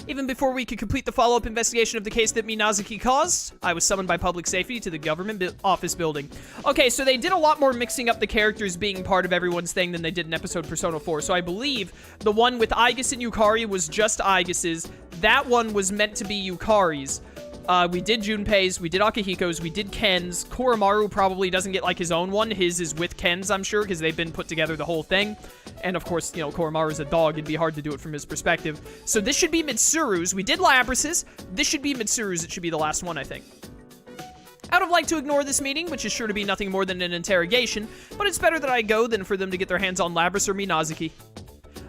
Even before we could complete the follow-up investigation of the case that Minazuki caused, I was summoned by public safety to the government office building. Okay, so they did a lot more mixing up the characters being part of everyone's thing than they did in episode Persona 4. So I believe the one with Aigis and Yukari was just Aigis's. That one was meant to be Yukari's. We did Junpei's, we did Akihiko's, we did Ken's. Koromaru probably doesn't get, like, his own one. His is with Ken's, I'm sure, because they've been put together the whole thing. And, of course, you know, Koromaru's a dog. It'd be hard to do it from his perspective. So this should be Mitsuru's. We did Labras's. This should be Mitsuru's. It should be the last one, I think. I would have liked to ignore this meeting, which is sure to be nothing more than an interrogation, but it's better that I go than for them to get their hands on Labras or Minazuki.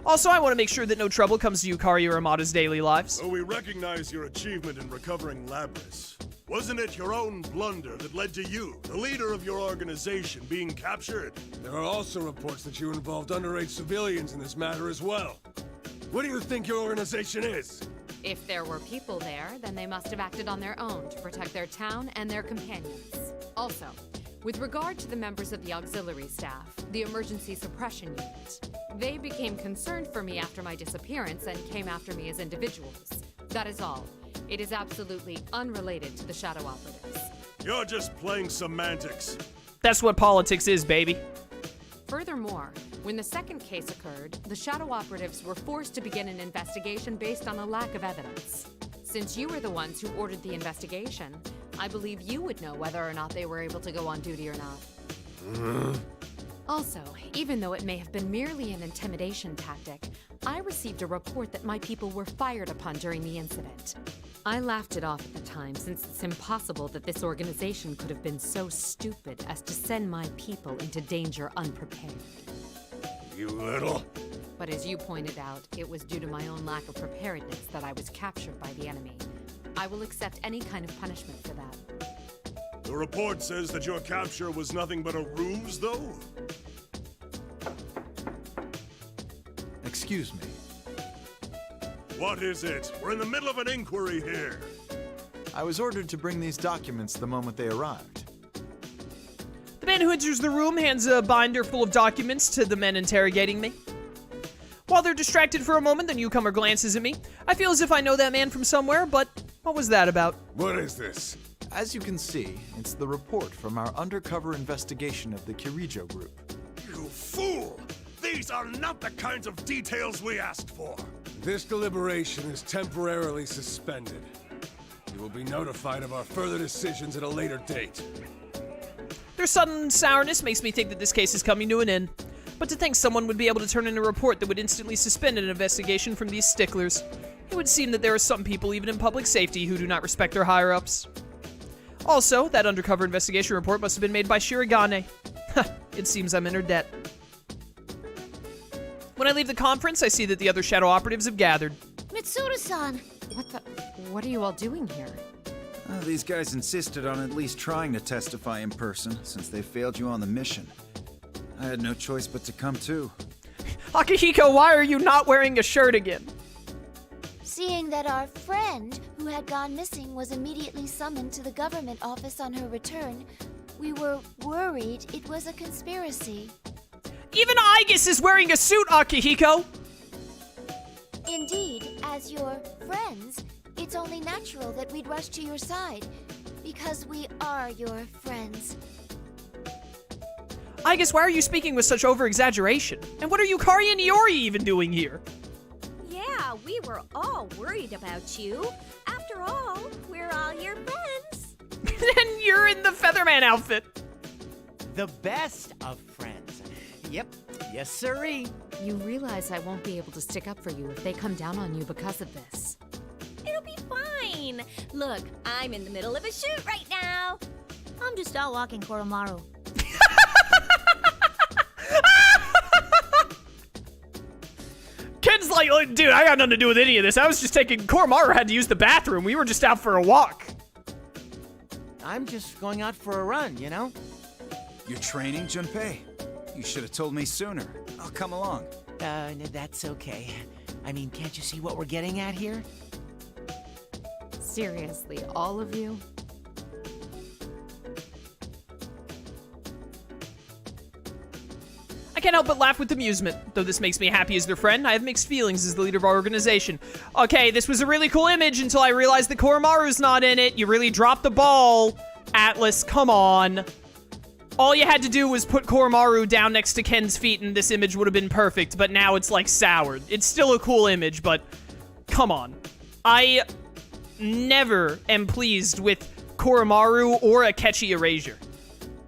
Also, I want to make sure that no trouble comes to Yukari or Amada's daily lives. So we recognize your achievement in recovering Labras. Wasn't it your own blunder that led to you, the leader of your organization, being captured? There are also reports that you involved underage civilians in this matter as well. What do you think your organization is? If there were people there, then they must have acted on their own to protect their town and their companions. Also, with regard to the members of the auxiliary staff, the emergency suppression unit, they became concerned for me after my disappearance and came after me as individuals. That is all. It is absolutely unrelated to the Shadow Operatives. You're just playing semantics. That's what politics is, baby. Furthermore, when the second case occurred, the Shadow Operatives were forced to begin an investigation based on a lack of evidence. Since you were the ones who ordered the investigation, I believe you would know whether or not they were able to go on duty or not. Also, even though it may have been merely an intimidation tactic, I received a report that my people were fired upon during the incident. I laughed it off at the time, since it's impossible that this organization could have been so stupid as to send my people into danger unprepared. You little... But as you pointed out, it was due to my own lack of preparedness that I was captured by the enemy. I will accept any kind of punishment for that. The report says that your capture was nothing but a ruse, though? Excuse me. What is it? We're in the middle of an inquiry here. I was ordered to bring these documents the moment they arrived. The man who enters the room hands a binder full of documents to the men interrogating me. While they're distracted for a moment, the newcomer glances at me. I feel as if I know that man from somewhere, but what was that about? What is this? As you can see, it's the report from our undercover investigation of the Kirijo group. You fool! These are not the kinds of details we asked for. This deliberation is temporarily suspended. You will be notified of our further decisions at a later date. Their sudden sourness makes me think that this case is coming to an end. But to think someone would be able to turn in a report that would instantly suspend an investigation from these sticklers. It would seem that there are some people, even in public safety, who do not respect their higher-ups. Also, that undercover investigation report must have been made by Shirogane. It seems I'm in her debt. When I leave the conference, I see that the other Shadow Operatives have gathered. Mitsuru-san! What are you all doing here? These guys insisted on at least trying to testify in person, since they failed you on the mission. I had no choice but to come too. Akihiko, why are you not wearing a shirt again? Seeing that our friend who had gone missing was immediately summoned to the government office on her return, we were worried it was a conspiracy. Even Aigis is wearing a suit, Akihiko! Indeed, as your friends, it's only natural that we'd rush to your side, because we are your friends. Aigis, why are you speaking with such over-exaggeration? And what are Yukari and Iori even doing here? Yeah, we were all worried about you. After all, we're all your friends. And you're in the Featherman outfit. The best of friends. Yep, yes sirree. You realize I won't be able to stick up for you if they come down on you because of this. It'll be fine. Look, I'm in the middle of a shoot right now. I'm just out walking Koromaru. Ken's like, oh, dude, I got nothing to do with any of this. I was just taking... Koromaru had to use the bathroom. We were just out for a walk. I'm just going out for a run, you know? You're training, Junpei? You should have told me sooner. I'll come along. That's okay. I mean, can't you see what we're getting at here? Seriously, all of you? can't help but laugh with amusement. Though this makes me happy as their friend, I have mixed feelings as the leader of our organization. Okay, this was a really cool image until I realized that Koromaru's not in it. You really dropped the ball, Atlus. Come on. All you had to do was put Koromaru down next to Ken's feet and this image would have been perfect, but now it's like soured. It's still a cool image, but come on. I never am pleased with Koromaru or Akechi Erasure.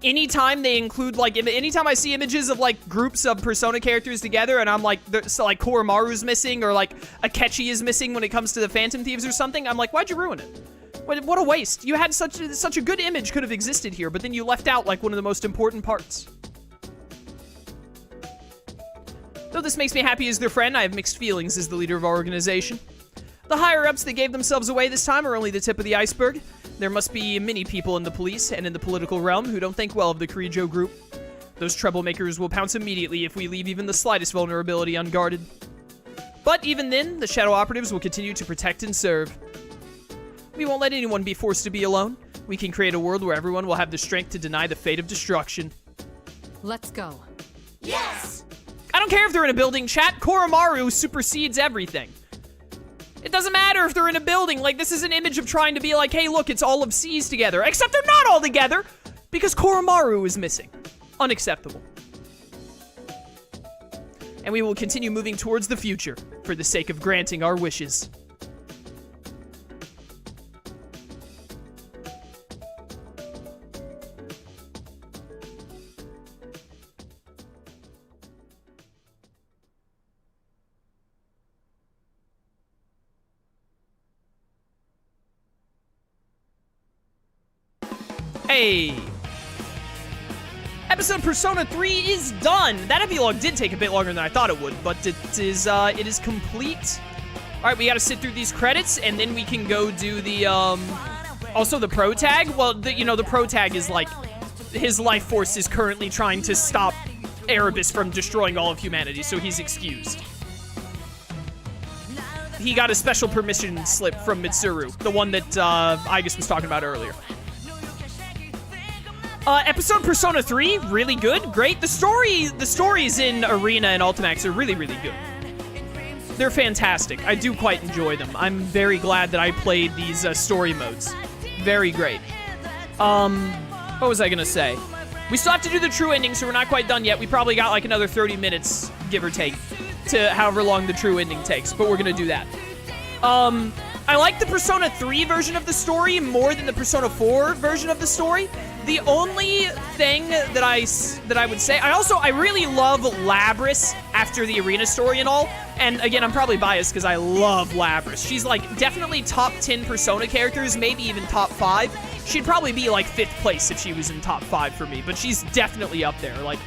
Anytime they include, like, anytime I see images of, like, groups of Persona characters together and I'm like, so, like, Koromaru's missing or, like, Akechi is missing when it comes to the Phantom Thieves or something, I'm like, why'd you ruin it? What a waste. You had such a good image could have existed here, but then you left out, like, one of the most important parts. Though this makes me happy as their friend, I have mixed feelings as the leader of our organization. The higher-ups that gave themselves away this time are only the tip of the iceberg. There must be many people in the police and in the political realm who don't think well of the Kirijo group. Those troublemakers will pounce immediately if we leave even the slightest vulnerability unguarded. But even then, the Shadow Operatives will continue to protect and serve. We won't let anyone be forced to be alone. We can create a world where everyone will have the strength to deny the fate of destruction. Let's go. Yes! I don't care if they're in a building, chat. Koromaru supersedes everything. It doesn't matter if they're in a building. Like, this is an image of trying to be like, hey, look, it's all of C's together. Except they're not all together, because Koromaru is missing. Unacceptable. And we will continue moving towards the future for the sake of granting our wishes. Hey! Episode Persona 3 is done! That epilogue did take a bit longer than I thought it would, but it is complete. Alright, we gotta sit through these credits, and then we can go do the, also the pro tag. Well, the pro tag is like, his life force is currently trying to stop Erebus from destroying all of humanity, so he's excused. He got a special permission slip from Mitsuru, the one that, Aigis was talking about earlier. Episode Persona 3, really good, great. The stories in Arena and Ultimax are really, really good. They're fantastic. I do quite enjoy them. I'm very glad that I played these story modes. Very great. What was I gonna say? We still have to do the true ending, so we're not quite done yet. We probably got like another 30 minutes, give or take, to however long the true ending takes, but we're gonna do that. I like the Persona 3 version of the story more than the Persona 4 version of the story. The only thing that I would say, I really love Labris after the Arena story and all. And again, I'm probably biased because I love Labris. She's like definitely top 10 Persona characters, maybe even top 5. She'd probably be like 5th place if she was in top 5 for me, but she's definitely up there. Like,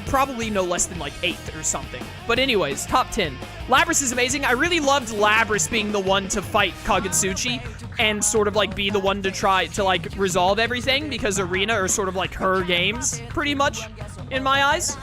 probably no less than like 8th or something. But anyways, top 10. Labris is amazing. I really loved Labris being the one to fight Kagutsuchi and sort of like be the one to try to like resolve everything, because Arena are sort of like her games, pretty much, in my eyes.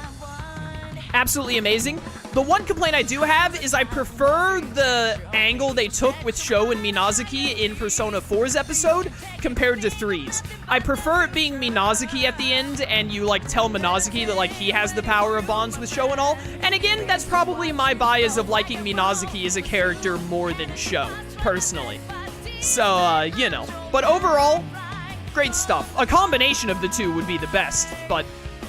Absolutely amazing. The one complaint I do have is I prefer the angle they took with Sho and Minazuki in Persona 4's episode compared to 3's. I prefer it being Minazuki at the end and you like tell Minazuki that like he has the power of bonds with Sho and all. And again, that's probably my bias of liking Minazuki as a character more than Sho, personally. So, you know. But overall, great stuff. A combination of the two would be the best, but,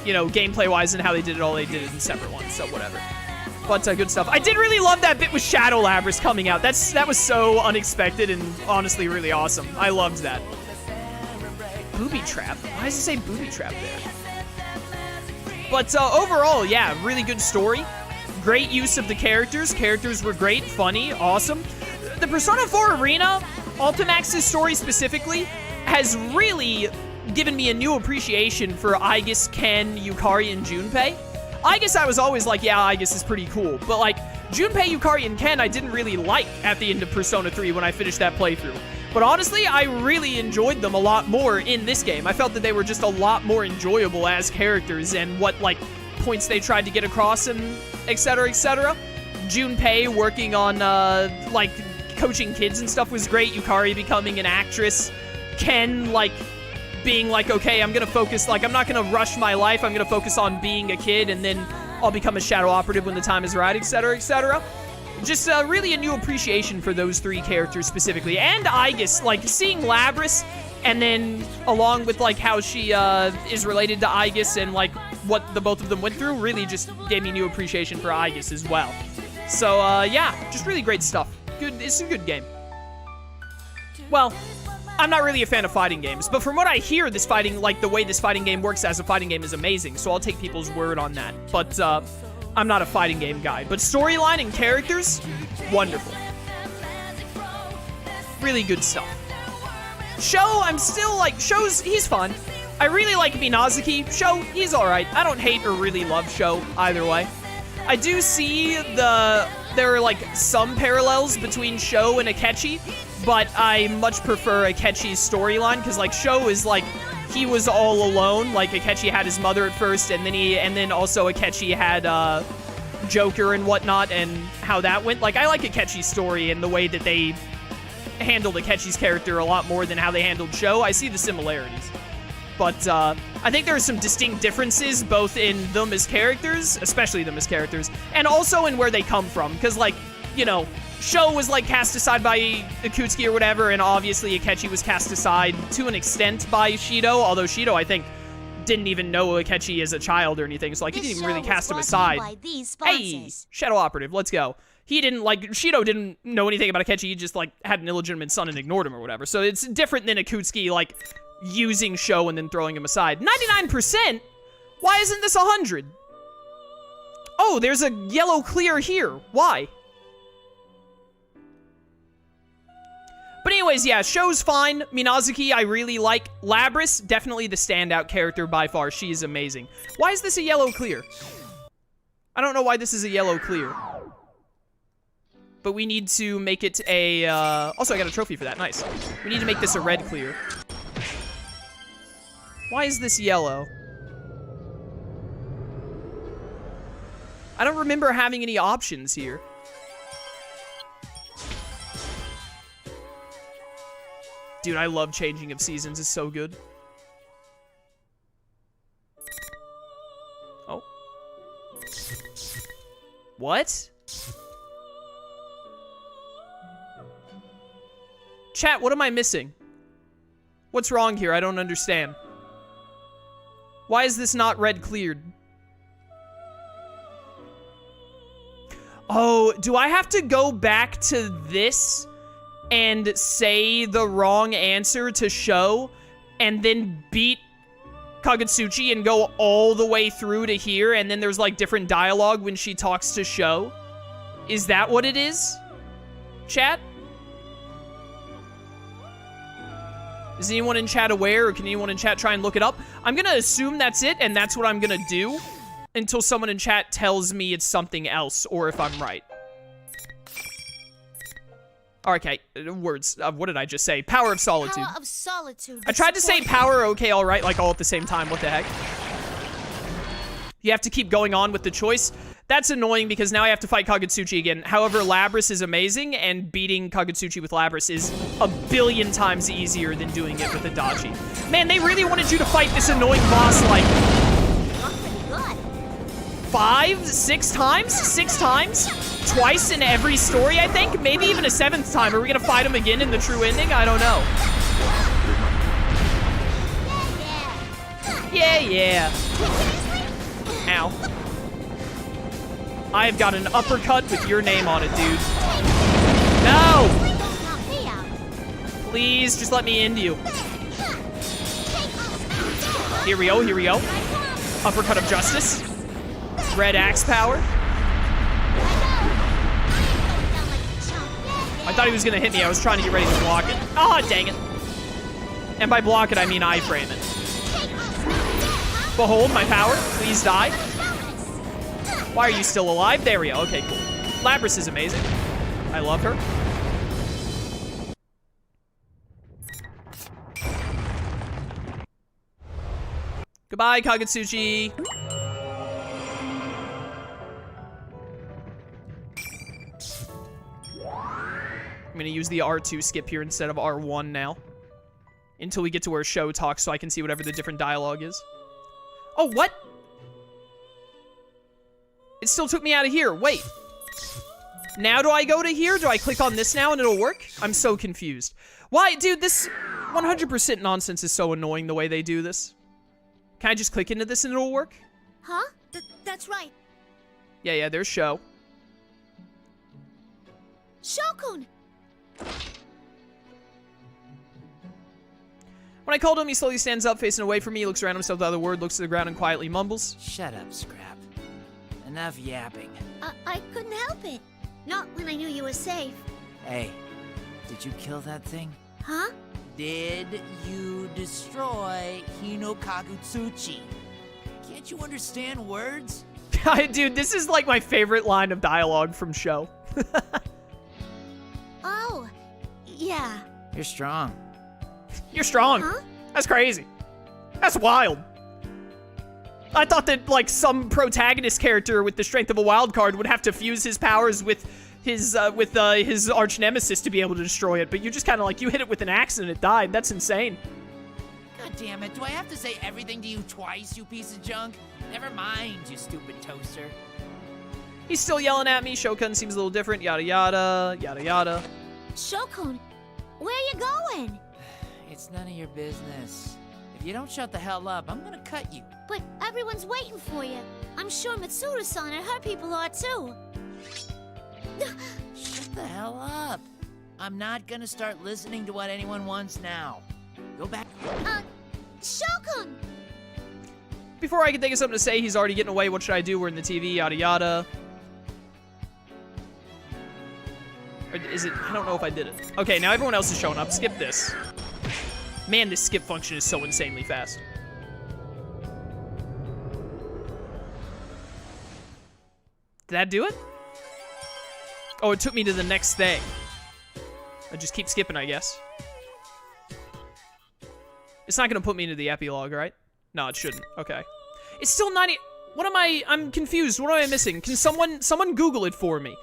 you know, gameplay-wise and how they did it all, they did it in separate ones, so whatever. But good stuff. I did really love that bit with Shadow Labris coming out. That was so unexpected and honestly really awesome. I loved that. Booby trap? Why does it say booby trap there? But overall, yeah, really good story. Great use of the characters. Characters were great, funny, awesome. The Persona 4 Arena, Ultimax's story specifically, has really given me a new appreciation for Aigis, Ken, Yukari, and Junpei. Aigis, I was always like, yeah, Aigis is pretty cool. But, like, Junpei, Yukari, and Ken I didn't really like at the end of Persona 3 when I finished that playthrough. But honestly, I really enjoyed them a lot more in this game. I felt that they were just a lot more enjoyable as characters and what, like, points they tried to get across and etc., etc. Junpei working on, like, coaching kids and stuff was great. Yukari becoming an actress. Ken, like, being like, okay, I'm gonna focus, like, I'm not gonna rush my life, I'm gonna focus on being a kid, and then I'll become a Shadow Operative when the time is right, etc., etc. Just really a new appreciation for those 3 characters specifically. And Aegis, like, seeing Labris, and then along with, like, how she is related to Aegis and, like, what the both of them went through, really just gave me new appreciation for Aegis as well. So, yeah, just really great stuff. Good, it's a good game. Well, I'm not really a fan of fighting games, but from what I hear, this fighting, like, the way this fighting game works as a fighting game is amazing, so I'll take people's word on that. But, I'm not a fighting game guy, but storyline and characters, wonderful. Really good stuff. Sho, I'm still like, he's fun. I really like Minazuki. Sho, he's alright. I don't hate or really love Sho either way. I do see there are like some parallels between Sho and Akechi, but I much prefer Akechi's storyline, because like Sho is like, he was all alone. Like, Akechi had his mother at first, and then also Akechi had Joker and whatnot, and how that went. Like, I like Akechi's story and the way that they handled Akechi's character a lot more than how they handled Sho. I see the similarities. But I think there are some distinct differences, both in them as characters, especially them as characters, and also in where they come from. Because, like, you know, Sho was, like, cast aside by Akutsuki or whatever, and obviously Akechi was cast aside to an extent by Shido, although Shido, I think, didn't even know Akechi as a child or anything, so, like, he didn't even really cast him aside. Hey, Shadow Operative, let's go. He didn't, like, Shido didn't know anything about Akechi, he just, like, had an illegitimate son and ignored him or whatever, so it's different than Akutsuki, like, using Sho and then throwing him aside. 99%? Why isn't this 100? Oh, there's a yellow clear here. Why? But anyways, yeah, Sho's fine. Minazuki, I really like. Labris, definitely the standout character by far. She is amazing. Why is this a yellow clear? I don't know why this is a yellow clear. But we need to make it a, also, I got a trophy for that. Nice. We need to make this a red clear. Why is this yellow? I don't remember having any options here. Dude, I love changing of seasons. It's so good. Oh. What? Chat, what am I missing? What's wrong here? I don't understand. Why is this not red cleared? Oh, do I have to go back to this and say the wrong answer to Sho and then beat Kagutsuchi and go all the way through to here, and then there's like different dialogue when she talks to Sho? Is that what it is? Chat? Is anyone in chat aware, or can anyone in chat try and look it up? I'm gonna assume that's it, and that's what I'm gonna do until someone in chat tells me it's something else, or if I'm right. Okay, words. What did I just say? Power of Solitude. Power of Solitude. I tried to say power, okay, all right, like all at the same time. What the heck? You have to keep going on with the choice. That's annoying because now I have to fight Kagutsuchi again. However, Labris is amazing, and beating Kagutsuchi with Labris is a billion times easier than doing it with Adachi. Man, they really wanted you to fight this annoying boss like 5, 6 times? 6 times? Twice in every story, I think? Maybe even a 7th time. Are we gonna fight him again in the true ending? I don't know. Yeah. Ow. I've got an uppercut with your name on it, dude. No! Please, just let me end you. Here we go. Uppercut of Justice. Red axe power. I thought he was gonna hit me. I was trying to get ready to block it. Ah, dang it. And by block it, I mean iframe it. Behold my power. Please die. Why are you still alive? There we go. Okay, cool. Labris is amazing. I love her. Goodbye, Kagutsuchi. I'm gonna use the R2 skip here instead of R1 now. Until we get to where Sho talks so I can see whatever the different dialogue is. Oh, what? It still took me out of here. Wait. Now do I go to here? Do I click on this now and it'll work? I'm so confused. Why? Dude, this 100% nonsense is so annoying the way they do this. Can I just click into this and it'll work? Huh? That's right. Yeah, there's Sho. Shokun! When I called him, he slowly stands up, facing away from me, looks around himself the other word, looks to the ground and quietly mumbles. Shut up, Scrap. Enough yapping. I couldn't help it. Not when I knew you were safe. Hey, did you kill that thing? Huh? Did you destroy Hino Kagutsuchi? Can't you understand words? Dude, this is like my favorite line of dialogue from Sho. Oh, yeah. You're strong. You're strong. Huh? That's crazy. That's wild. I thought that, like, some protagonist character with the strength of a wild card would have to fuse his powers with his arch nemesis to be able to destroy it, but you just kind of, like, you hit it with an axe and it died. That's insane. God damn it, do I have to say everything to you twice, you piece of junk? Never mind, you stupid toaster. He's still yelling at me. Shokun seems a little different. Yada, yada, yada, yada. Shokun, where are you going? It's none of your business. If you don't shut the hell up, I'm gonna cut you. But everyone's waiting for you. I'm sure Mitsuda-san and her people are too. Shut the hell up. I'm not gonna start listening to what anyone wants now. Go back. Shokun! Before I can think of something to say, he's already getting away. What should I do? We're in the TV, yada, yada. Or is it? I don't know if I did it. Okay, now everyone else is showing up. Skip this. Man, this skip function is so insanely fast. Did that do it? Oh, it took me to the next thing. I just keep skipping, I guess. It's not gonna put me into the epilogue, right? No, it shouldn't. Okay. It's still 90... What am I... I'm confused. What am I missing? Can someone Google it for me?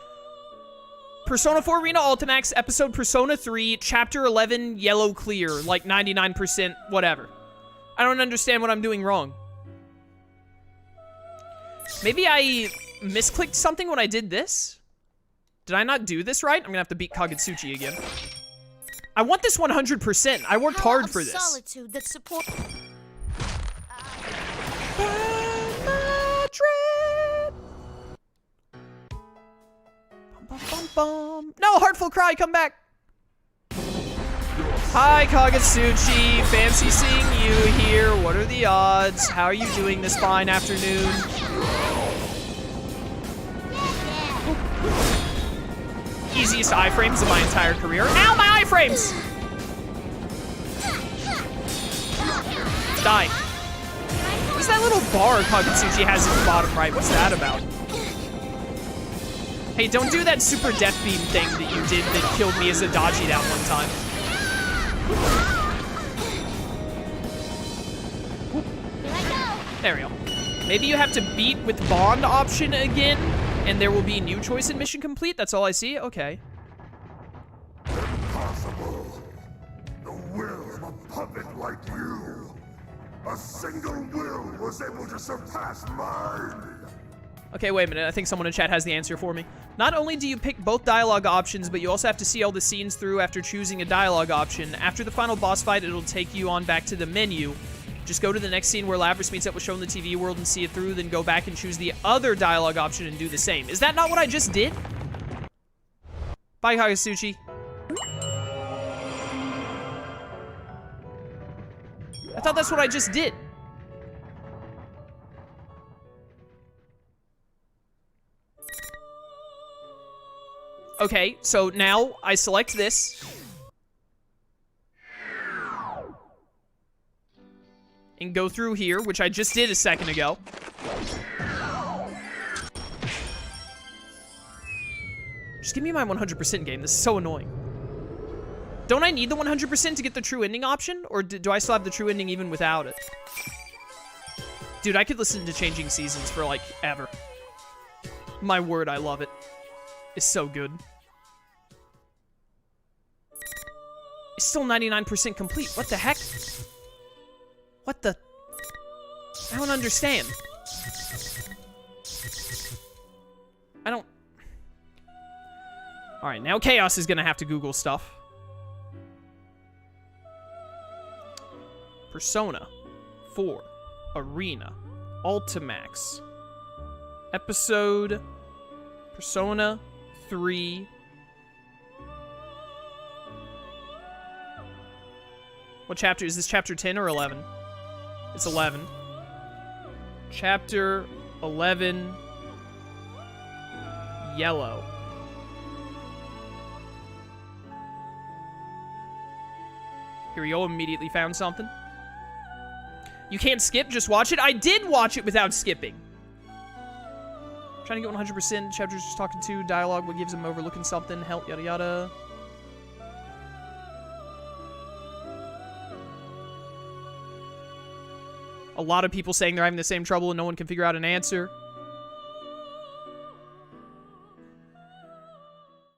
Persona 4 Arena Ultimax, episode Persona 3, chapter 11, yellow clear, like 99%, whatever. I don't understand what I'm doing wrong. Maybe I misclicked something when I did this? Did I not do this right? I'm gonna have to beat Kagutsuchi again. I want this 100%. I worked hard for this. Solitude that support. No, Heartful Cry, come back. Hi, Kagutsuchi. Fancy seeing you here. What are the odds? How are you doing this fine afternoon? Easiest iframes of my entire career. Ow, my iframes! Die. What's that little bar Kagutsuchi has at the bottom right? What's that about? Hey, don't do that super death beam thing that you did that killed me as a dodgy that one time. There we go. Maybe you have to beat with bond option again, and there will be new choice in mission complete? That's all I see? Okay. Impossible. The will of a puppet like you. A single will was able to surpass mine. Okay, wait a minute. I think someone in chat has the answer for me. Not only do you pick both dialogue options, but you also have to see all the scenes through after choosing a dialogue option. After the final boss fight, it'll take you on back to the menu. Just go to the next scene where Labris meets up with Sho in the TV world and see it through, then go back and choose the other dialogue option and do the same. Is that not what I just did? Bye, Kagutsuchi. I thought that's what I just did. Okay, so now I select this. And go through here, which I just did a second ago. Just give me my 100% game. This is so annoying. Don't I need the 100% to get the true ending option? Or do I still have the true ending even without it? Dude, I could listen to Changing Seasons for, like, ever. My word, I love it. It's so good. It's still 99% complete. What the heck? What the? I don't understand. Alright, now Chaos is gonna have to Google stuff. Persona 4 Arena Ultimax Episode Persona 3. What chapter? Is this chapter 10 or 11? It's 11. Chapter 11. Yellow. Here we go, immediately found something. You can't skip, just watch it. I did watch it without skipping. Trying to get 100%. Chapters just talking to. Dialogue, what gives him overlooking something. Help, yada yada. A lot of people saying they're having the same trouble and no one can figure out an answer.